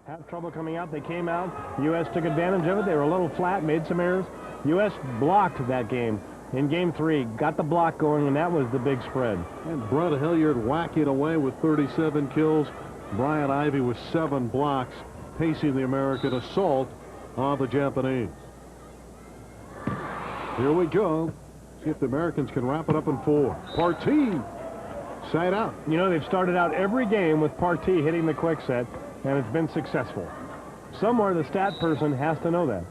Had trouble coming out. They came out. U.S. took advantage of it. They were a little flat, made some errors. U.S. blocked that game in Game 3, got the block going, and that was the big spread. And Brett Hilliard whacking away with 37 kills. Brian Ivey with 7 blocks, pacing the American assault on the Japanese. Here we go. See if the Americans can wrap it up in 4. Partee, side out. You know, they've started out every game with Partee hitting the quick set, and it's been successful. Somewhere the stat person has to know that.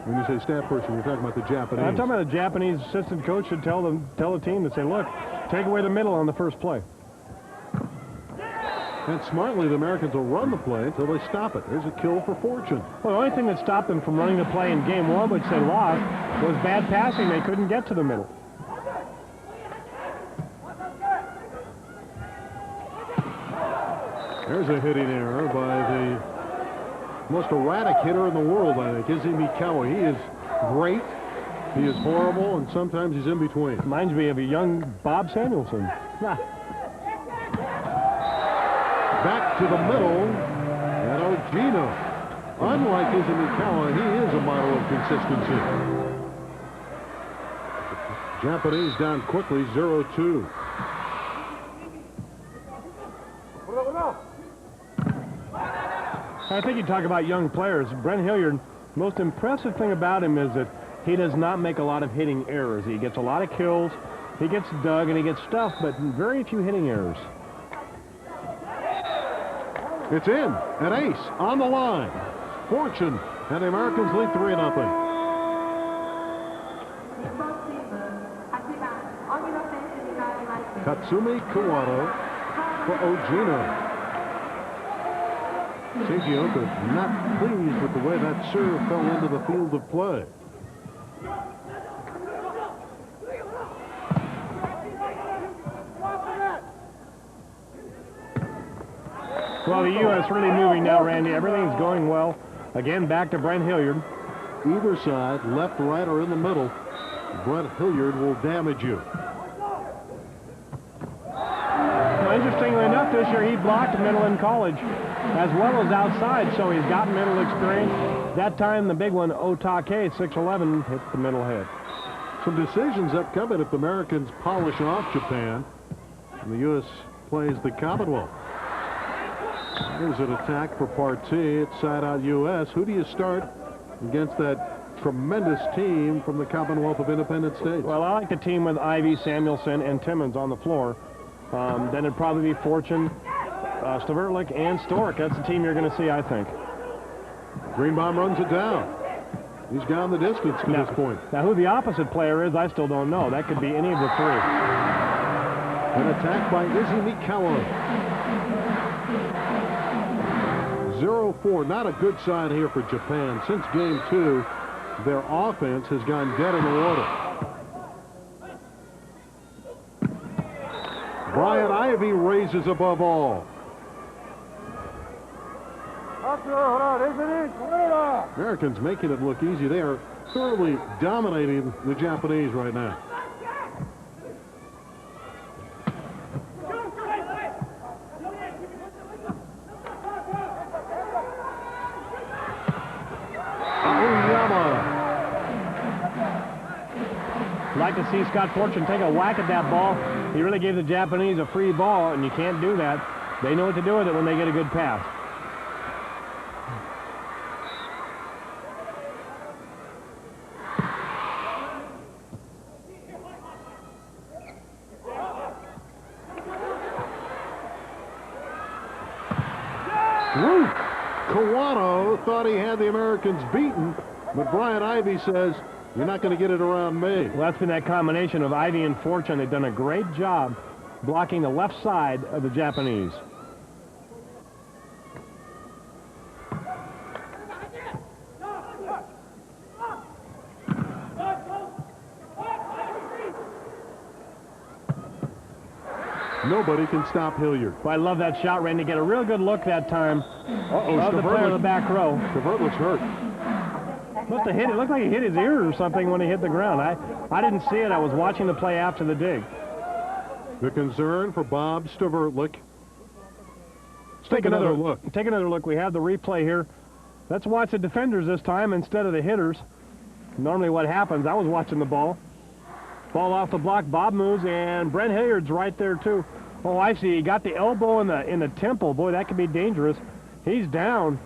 When you say stat person, you're talking about the Japanese. I'm talking about the Japanese assistant coach should tell the team to say, look, take away the middle on the first play. And smartly, the Americans will run the play until they stop it. There's a kill for Fortune. Well, the only thing that stopped them from running the play in Game 1, which they lost, was bad passing. They couldn't get to the middle. There's a hitting error by the most erratic hitter in the world, I think, Izumi. He is great, he is horrible, and sometimes he's in between. Reminds me of a young Bob Samuelson. Back to the middle, and Ojino. Unlike Izumi, he is a model of consistency. Japanese down quickly, 0-2. I think you talk about young players. Brent Hilliard, most impressive thing about him is that he does not make a lot of hitting errors. He gets a lot of kills, he gets dug, and he gets stuffed, but very few hitting errors. It's in, an ace on the line. Fortune, and the Americans lead 3-0. Katsumi Kawano for Ojino. Seiji not pleased with the way that serve fell into the field of play. Well, the U.S. really moving now, Randy. Everything's going well. Again, back to Brent Hilliard. Either side, left, right, or in the middle, Brent Hilliard will damage you. Well, interestingly enough, this year he blocked middle in college as well as outside, so he's got middle experience. That time, the big one, Otake, 6'11", hit the middle hit. Some decisions upcoming if the Americans polish off Japan, and the U.S. plays the Commonwealth. There's an attack for Partee. It's side out U.S. Who do you start against that tremendous team from the Commonwealth of Independent States? Well, I like the team with Ivey, Samuelson, and Timmons on the floor. Then it'd probably be Fortune, Stavertlich, and Stork. That's the team you're going to see, I think. Greenbaum runs it down. He's gone the distance to this point. Now, who the opposite player is, I still don't know. That could be any of the three. An attack by Izumi Kawa. 0-4, not a good sign here for Japan. Since Game 2, their offense has gone dead in the water. Brian Ivey raises above all. Americans making it look easy. They are thoroughly dominating the Japanese right now. Like to see Scott Fortune take a whack at that ball. He really gave the Japanese a free ball, and you can't do that. They know what to do with it when they get a good pass. Kawano thought he had the Americans beaten, but Brian Ivey says, you're not going to get it around me. Well, that's been that combination of Ivey and Fortune. They've done a great job blocking the left side of the Japanese. Nobody can stop Hilliard. Well, I love that shot, Randy. Get a real good look that time. Of the player in the back row. Stavertlich's hurt. Must have hit it. Looked like he hit his ear or something when he hit the ground. I didn't see it. I was watching the play after the dig. The concern for Bob Stavertlich. take another look. Take another look. We have the replay here. Let's watch the defenders this time instead of the hitters. Normally what happens, I was watching the ball. Ball off the block, Bob moves, and Brent Hilliard's right there too. Oh, I see. He got the elbow in the temple. Boy, that could be dangerous. He's down.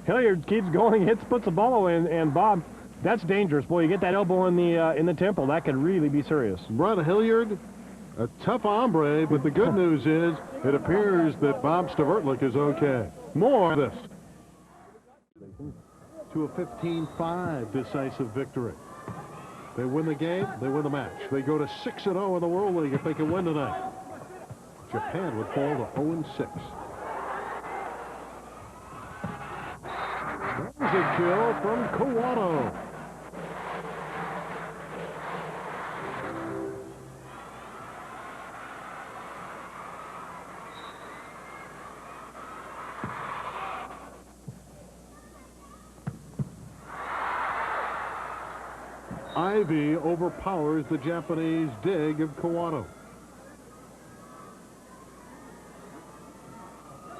Hilliard keeps going, puts the ball away, and Bob, that's dangerous. Boy, you get that elbow in the temple, that could really be serious. Brent Hilliard, a tough hombre, but the good news is it appears that Bob Stavertlich is okay. More of this. To a 15-5 decisive victory. They win the game, they win the match. They go to 6-0 in the World League if they can win tonight. Japan would fall to 0-6. There's a kill from Kawato. Ivy overpowers the Japanese dig of Kawato.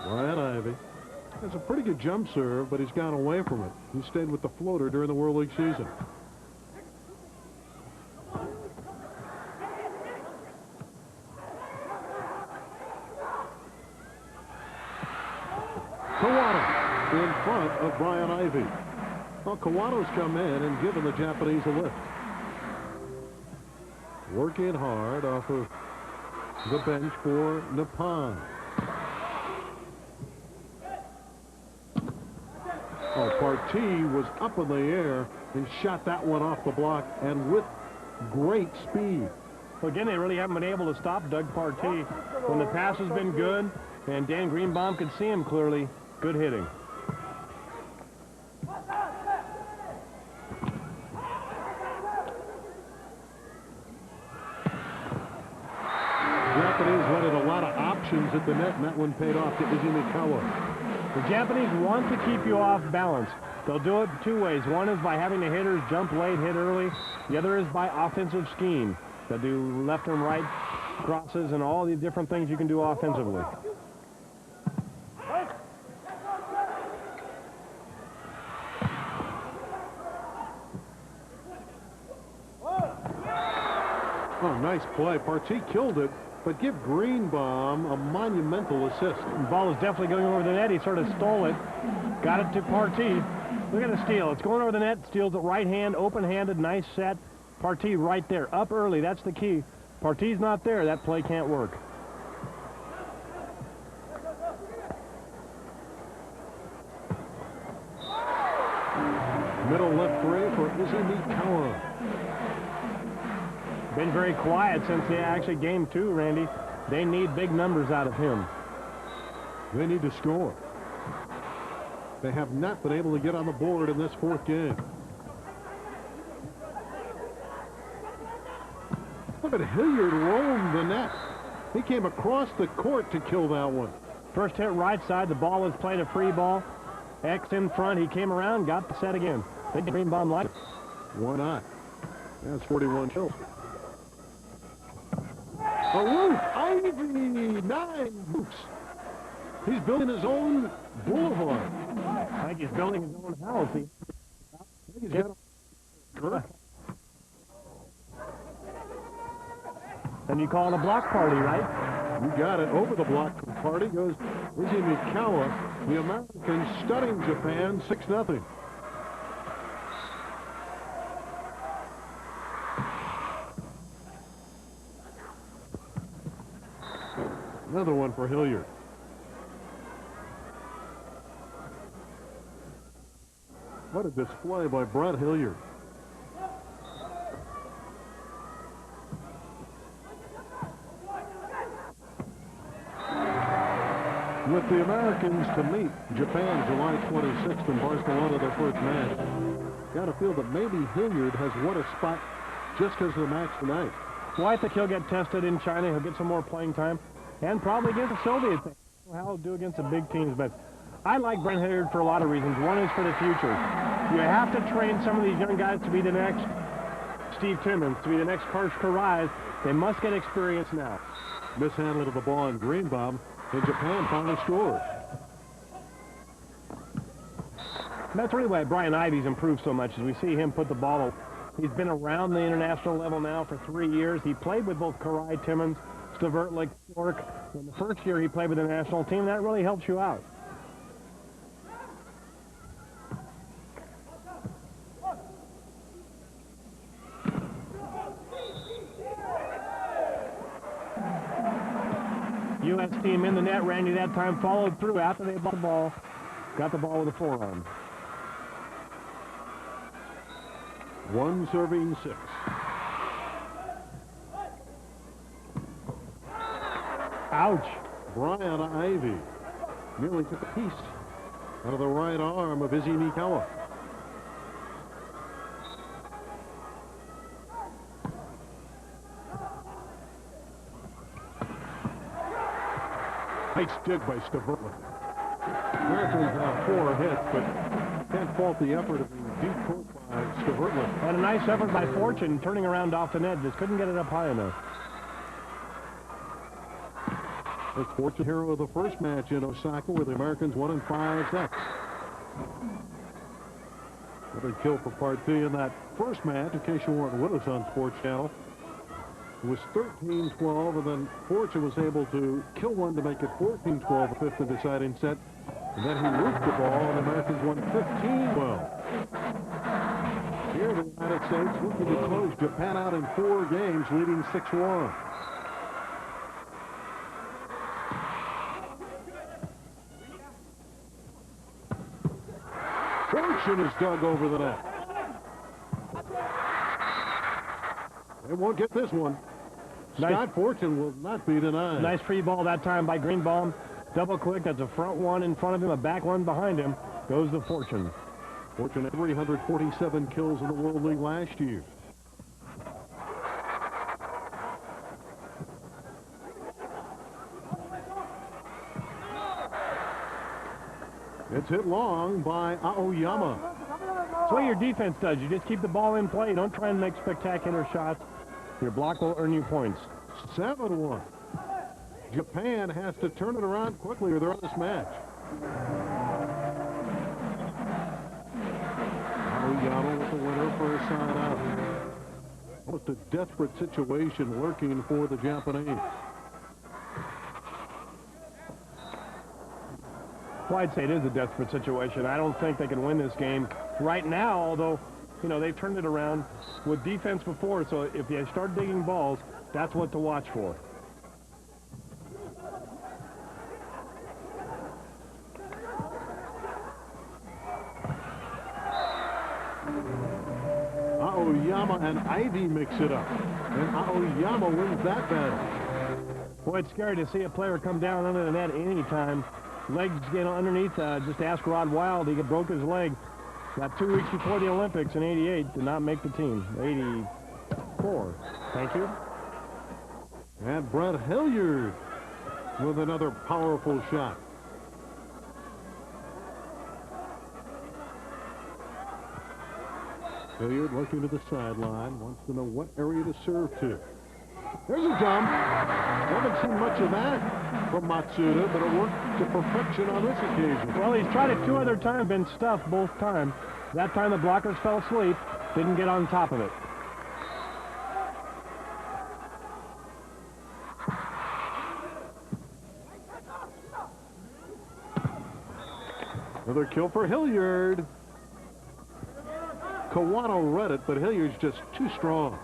Ryan Ivy has a pretty good jump serve, but he's gone away from it. He stayed with the floater during the World League season. Kawato in front of Brian Ivy. Well, Kawato's come in and given the Japanese a lift. Working hard off of the bench for Nippon. Oh, Partee was up in the air and shot that one off the block, and with great speed. Well, again, they really haven't been able to stop Doug Partee. When the pass has been good, and Dan Greenbaum could see him clearly, good hitting. Japanese wanted a lot of options at the net, and that one paid off to Izumikawa. The Japanese want to keep you off balance. They'll do it two ways. One is by having the hitters jump late, hit early. The other is by offensive scheme. They'll do left and right crosses and all the different things you can do offensively. Oh, nice play. Partee killed it, but give Greenbaum a monumental assist. The ball is definitely going over the net. He sort of stole it. Got it to Partee. Look at the steal. It's going over the net. Steals it right hand, open-handed, nice set. Partee right there. Up early. That's the key. Partee's not there. That play can't work. Middle left three for Izumikawa. Been very quiet since they actually game two, Randy. They need big numbers out of him. They need to score. They have not been able to get on the board in this fourth game. Look at Hilliard roam the net. He came across the court to kill that one. First hit right side. The ball was played a free ball. X in front. He came around, got the set again. Big Greenbaum liked it. Why not? That's 41 kills. A roof, Ivy, 9 roofs. He's building his own boulevard. I think he's building his own house. I think he's got a... And you call it a block party, right? You got it. Over the block party goes Izumikawa. The Americans studying Japan 6-0. Another one for Hilliard. What a display by Brent Hilliard. With the Americans to meet Japan July 26th in Barcelona, their first match, got to feel that maybe Hilliard has won a spot just because of the match tonight. Well, I think he'll get tested in China. He'll get some more playing time. And probably against the Soviets. How he'll do against the big teams. But I like Brent Hilliard for a lot of reasons. One is for the future. You have to train some of these young guys to be the next Steve Timmons, to be the next Karsh Karai. They must get experience now. Mishandling of the ball in Greenbaum, and Japan finally scores. That's really why Brian Ivey's improved so much, as we see him put the ball. He's been around the international level now for 3 years. He played with both Karai Timmons, Stavertlik, York. In the first year he played with the national team, that really helps you out. U.S. team in the net. Randy that time followed through after they bought the ball. Got the ball with a forearm. 1 serving 6. Ouch. Brian Ivey nearly took a piece out of the right arm of Izzy Mikawa. Nice dig by Stavertlik. Americans have 4 hits, but can't fault the effort of the deep court by Stavertlik. And a nice effort by Fortune turning around off the net. Just couldn't get it up high enough. The Fortune hero of the first match in Osaka, where the Americans won in 5 sets. Another kill for Partey in that first match, in case you weren't with us on Sports Channel. It was 13-12, and then Fortune was able to kill one to make it 14-12, the 5th and deciding set. And then he looped the ball, and the Americans won 15-12. Here, the United States looking to close Japan out in 4 games, leading 6-1. Fortune is dug over the net. They won't get this one. Nice. Scott Fortune will not be denied. Nice free ball that time by Greenbaum. Double quick. That's a front one in front of him, a back one behind him. Goes to Fortune. Fortune had 347 kills in the World League last year. It's hit long by Aoyama. That's what your defense does. You just keep the ball in play. Don't try and make spectacular shots. Your block will earn you points. 7-1. Japan has to turn it around quickly or they're on this match. Aoyama with the winner for a side out. Almost a desperate situation lurking for the Japanese. Well, I'd say it is a desperate situation. I don't think they can win this game right now, although, you know, they've turned it around with defense before, so if they start digging balls, that's what to watch for. Aoyama and Ivey mix it up, and Aoyama wins that battle. Boy, it's scary to see a player come down under the net any time. Legs get underneath. Just ask Rod Wild. He broke his leg about 2 weeks before the Olympics in '88. Did not make the team. '84. Thank you. And Brett Hilliard with another powerful shot. Hilliard looking to the sideline. Wants to know what area to serve to. There's a dump. Haven't seen much of that from Matsuda, but it worked to perfection on this occasion. Well, he's tried it 2 other times, been stuffed both times. That time the blockers fell asleep, didn't get on top of it. Another kill for Hilliard. Kawano read it, but Hilliard's just too strong.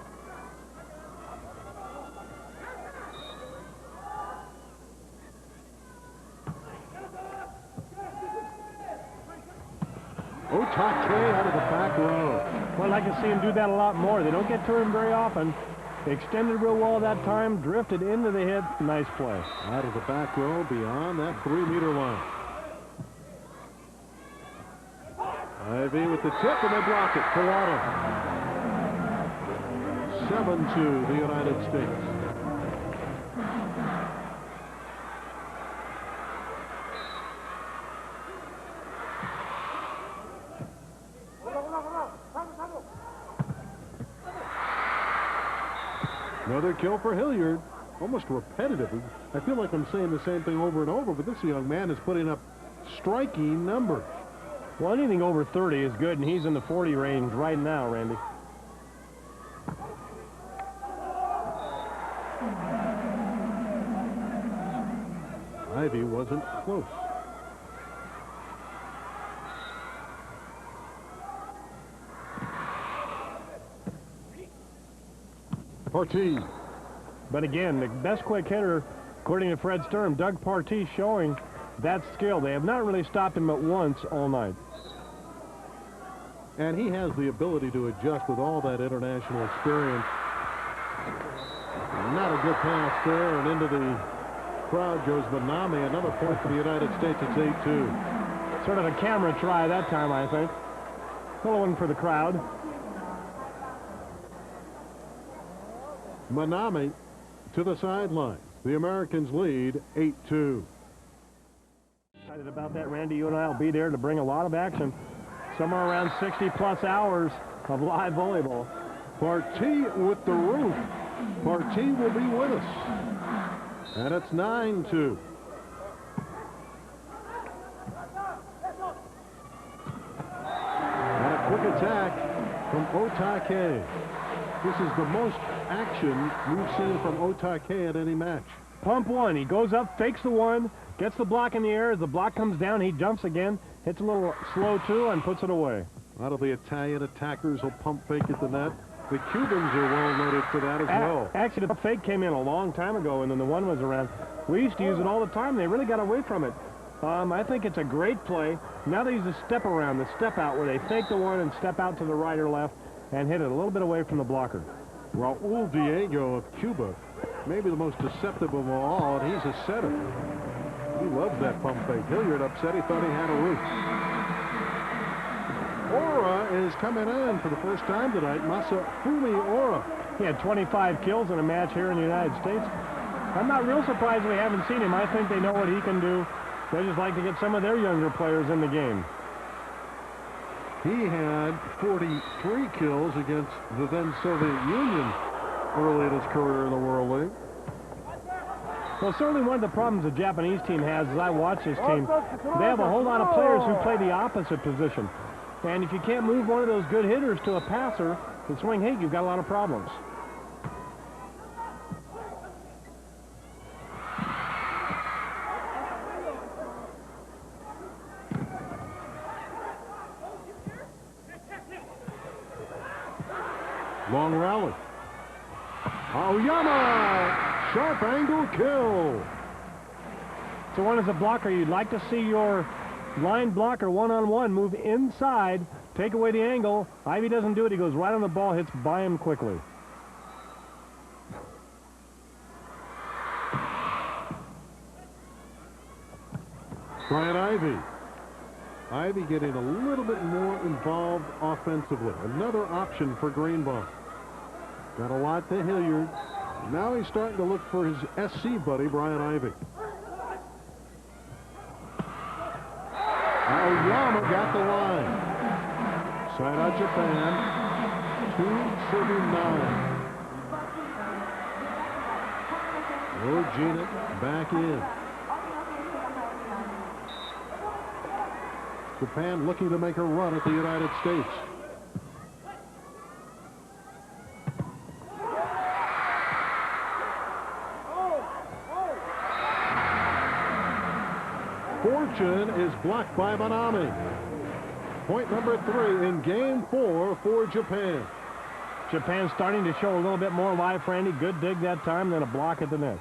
Otake out of the back row. Well, I'd like to see him do that a lot more. They don't get to him very often. Extended real well that time, drifted into the hit. Nice play. Out of the back row, beyond that 3-meter line. Ivey with the tip, and they block it. Kawano. 7-2, the United States. Another kill for Hilliard. Almost repetitive. I feel like I'm saying the same thing over and over, but this young man is putting up striking numbers. Well, anything over 30 is good, and he's in the 40 range right now, Randy. Ivy wasn't close. Partee. But again, the best quick hitter, according to Fred Sturm, Doug Partee, showing that skill. They have not really stopped him at once all night. And he has the ability to adjust with all that international experience. Not a good pass there, and into the crowd goes Manami. Another point for the United States. It's 8-2. Sort of a camera try that time, I think. Little one for the crowd. Manami to the sideline. The Americans lead 8-2. Excited about that, Randy. You and I will be there to bring a lot of action. Somewhere around 60-plus hours of live volleyball. Partee with the roof. Partee will be with us. And it's 9-2. And a quick attack from Otake. This is the most action we've seen from Otake at any match. Pump one. He goes up, fakes the one, gets the block in the air. As the block comes down, he jumps again, hits a little slow too, and puts it away. A lot of the Italian attackers will pump fake at the net. The Cubans are well noted for that as well. Actually, the fake came in a long time ago, and then the one was around. We used to use it all the time. They really got away from it. I think it's a great play. Now they use the step around, the step out, where they fake the one and step out to the right or left and hit it a little bit away from the blocker. Raul Diego of Cuba, maybe the most deceptive of all, and he's a setter. He loves that pump fake. Hilliard upset. He thought he had a roof. Ora is coming in for the first time tonight. Masafumi Ora. He had 25 kills in a match here in the United States. I'm not real surprised we haven't seen him. I think they know what he can do. They just like to get some of their younger players in the game. He had 43 kills against the then Soviet Union early in his career in the World League. Well, certainly one of the problems the Japanese team has, as I watch this team, they have a whole lot of players who play the opposite position. And if you can't move one of those good hitters to a passer to swing hit, you've got a lot of problems. Long rally. Aoyama! Sharp angle kill. So one as a blocker, you'd like to see your line blocker one-on-one move inside, take away the angle. Ivy doesn't do it. He goes right on the ball, hits by him quickly. Brian Ivy. Ivy getting a little bit more involved offensively. Another option for Greenbaum. Got a lot to Hilliard. Now he's starting to look for his SC buddy, Brian Ivy. Aoyama got the line. Side out Japan. 2-9. Ojina back in. Japan looking to make a run at the United States. Fortune is blocked by Manami. Point number 3 in game 4 for Japan. Japan's starting to show a little bit more life, Randy. Good dig that time, then a block at the net.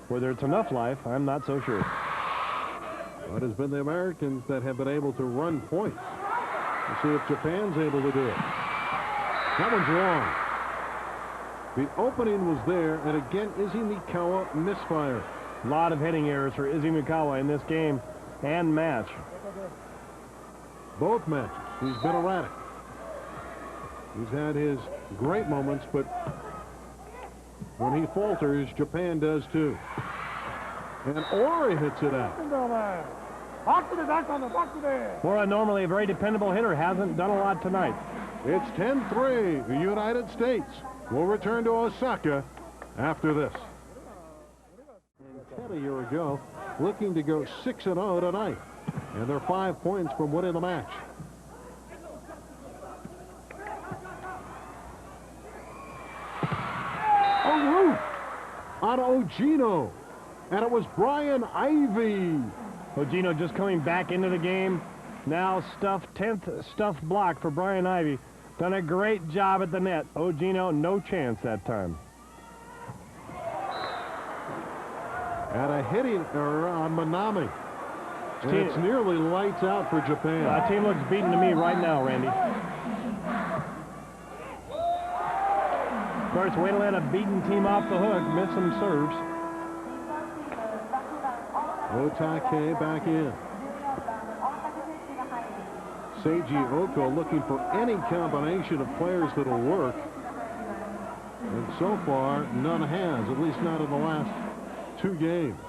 Whether it's enough life, I'm not so sure. It has been the Americans that have been able to run points. We'll see if Japan's able to do it. That one's wrong. The opening was there, and again, Izzy Mikawa misfire. A lot of hitting errors for Izzy Mikawa in this game and match. Both matches. He's been erratic. He's had his great moments, but when he falters, Japan does too. And Ori hits it out. Ora, normally a very dependable hitter, hasn't done a lot tonight. It's 10-3. The United States will return to Osaka after this. And 10 a year ago, looking to go 6-0 tonight. And they're 5 points from winning the match. Oh, on Ogino. And it was Brian Ivy. Ogino just coming back into the game. Now 10th stuffed block for Brian Ivy. Done a great job at the net. Ogino, no chance that time. And a hitting error on Manami. And it's nearly lights out for Japan. That team looks beaten to me right now, Randy. Of course, way to let a beaten team off the hook, miss some serves. Otake back in. Seiji Oko looking for any combination of players that'll work. And so far, none has, at least not in the last 2 games.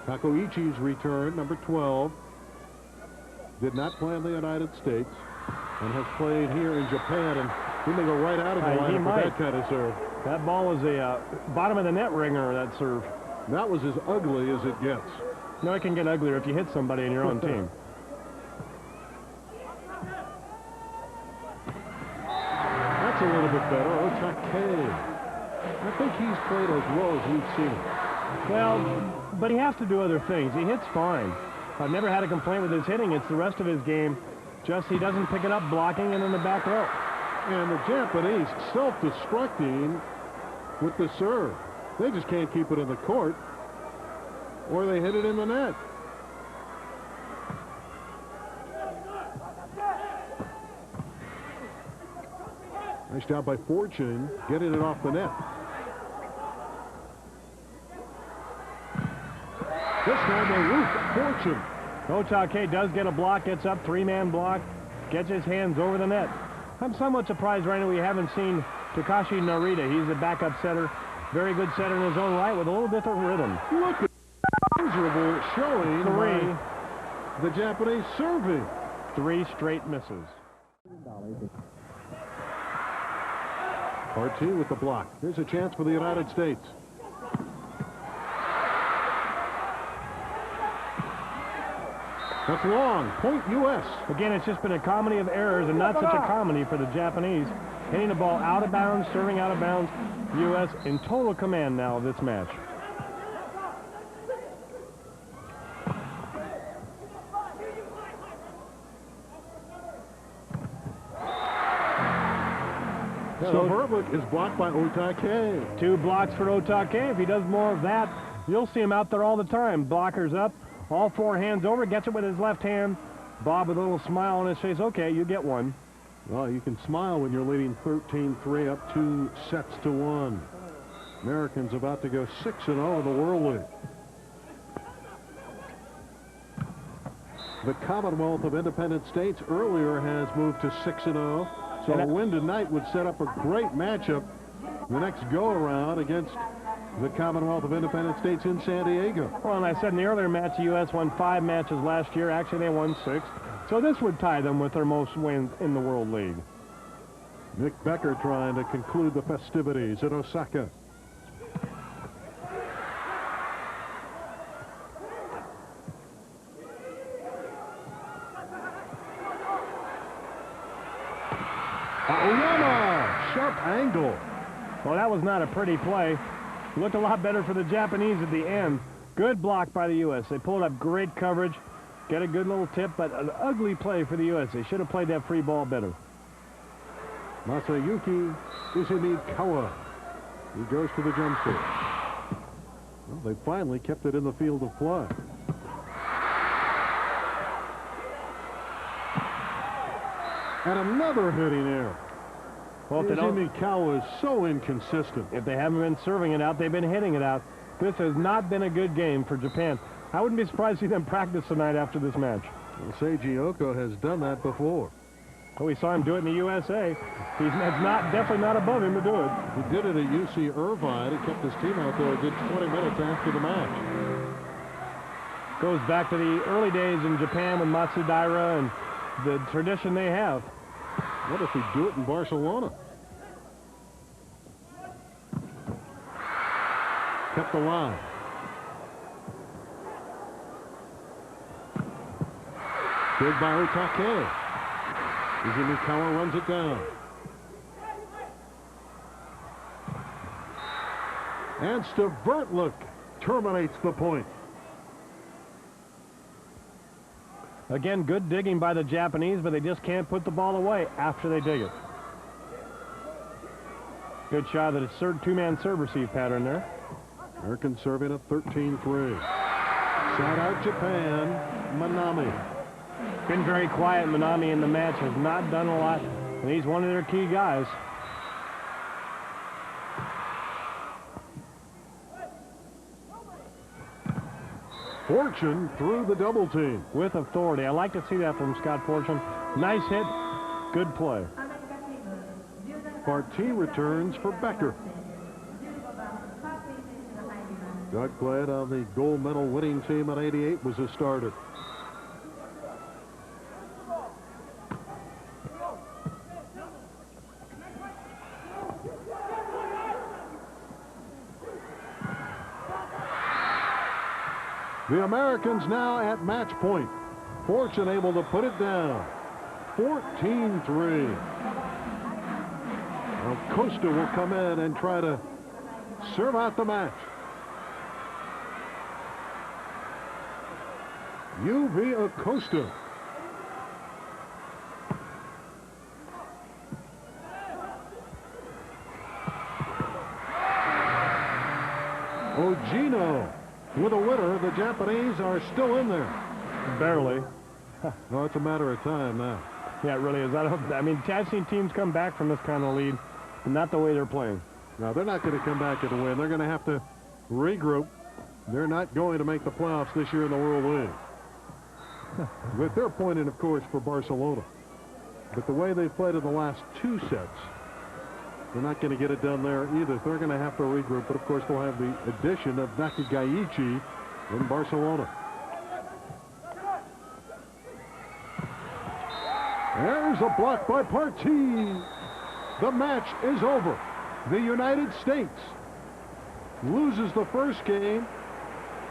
Takoichi's return, number 12, did not play in the United States and has played here in Japan, and he may go right out of the lineup with that kind of serve. That ball was a bottom of the net ringer, that serve. That was as ugly as it gets. No, it can get uglier if you hit somebody in your own team. That's a little bit better. Otake. I think he's played as well as we've seen. Well, but he has to do other things. He hits fine. I've never had a complaint with his hitting. It's the rest of his game. Just he doesn't pick it up blocking and in the back row. And the Japanese self-destructing with the serve. They just can't keep it in the court, or they hit it in the net. Nice job by Fortune getting it off the net. This time they root Fortune. Otake does get a block, gets up, 3-man block, gets his hands over the net. I'm somewhat surprised right now we haven't seen Takashi Narita. He's a backup setter, very good setter in his own right with a little different rhythm. Look at miserable showing by the Japanese serving. 3 straight misses. Part 2 with the block. Here's a chance for the United States. That's long. Point U.S. Again, it's just been a comedy of errors and not such a comedy for the Japanese. Hitting the ball out of bounds, serving out of bounds. U.S. in total command now of this match. So Herbert is blocked by Otake. 2 blocks for Otake. If he does more of that, you'll see him out there all the time. Blockers up, all 4 hands over, gets it with his left hand. Bob with a little smile on his face. Okay, you get one. Well, you can smile when you're leading 13-3 up 2 sets to 1. Americans about to go 6-0 in the World League. The Commonwealth of Independent States earlier has moved to 6-0. So a win tonight would set up a great matchup the next go-around against the Commonwealth of Independent States in San Diego. Well, and I said in the earlier match, the U.S. won 5 matches last year. Actually, they won 6. So this would tie them with their most wins in the World League. Nick Becker trying to conclude the festivities at Osaka. Aoyama, sharp angle. Well, that was not a pretty play. Looked a lot better for the Japanese at the end. Good block by the U.S. They pulled up great coverage, get a good little tip, but an ugly play for the U.S. They should have played that free ball better. Masayuki Ishimikawa. He goes to the jump serve. Well, they finally kept it in the field of play. And another hitting error. Well, Ishimikawa is so inconsistent. If they haven't been serving it out, they've been hitting it out. This has not been a good game for Japan. I wouldn't be surprised to see them practice tonight after this match. Well, Seiji Oko has done that before. Oh, we saw him do it in the USA. Definitely not above him to do it. He did it at UC Irvine. He kept his team out there a good 20 minutes after the match. Goes back to the early days in Japan with Matsudaira and the tradition they have. What if we do it in Barcelona? Kept the line. Good by Otake. Izumikawa runs it down. And Stavertlook terminates the point. Again, good digging by the Japanese, but they just can't put the ball away after they dig it. Good shot of the two-man serve-receive pattern there. Americans serving at 13-3. Side out Japan, Manami. Been very quiet. Manami in the match has not done a lot, and he's one of their key guys. Fortune through the double team. With authority. I like to see that from Scott Fortune. Nice hit, good play. Partee returns for Becker. Doug Glad on the gold medal winning team at 88 was a starter. The Americans now at match point. Fortune able to put it down. 14-3. Now Costa will come in and try to serve out the match. UV Acosta. Ogino with a winner. The Japanese are still in there. Barely. No, it's a matter of time now. Yeah, it really is. I mean, I've seen teams come back from this kind of lead, and not the way they're playing. No, they're not going to come back and win. They're going to have to regroup. They're not going to make the playoffs this year in the World League. But they're pointing, of course, for Barcelona. But the way they've played in the last two sets, they're not going to get it done there either. They're going to have to regroup. But, of course, they'll have the addition of Nakagaichi in Barcelona. There's a block by Partee. The match is over. The United States loses the first game,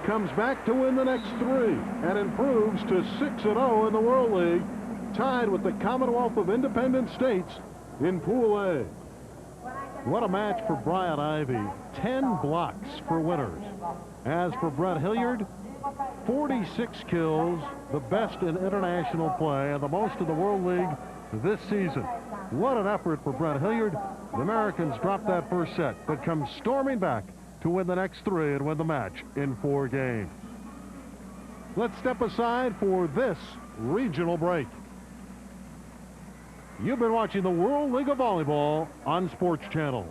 comes back to win the next three, and improves to 6-0 in the World League, tied with the Commonwealth of Independent States in Pool A. What a match for Brian Ivy. 10 blocks for winners. As for Brett Hilliard, 46 kills, the best in international play and the most in the World League this season. What an effort for Brett Hilliard. The Americans dropped that first set, but come storming back to win the next three and win the match in 4 games. Let's step aside for this regional break. You've been watching the World League of Volleyball on Sports Channel.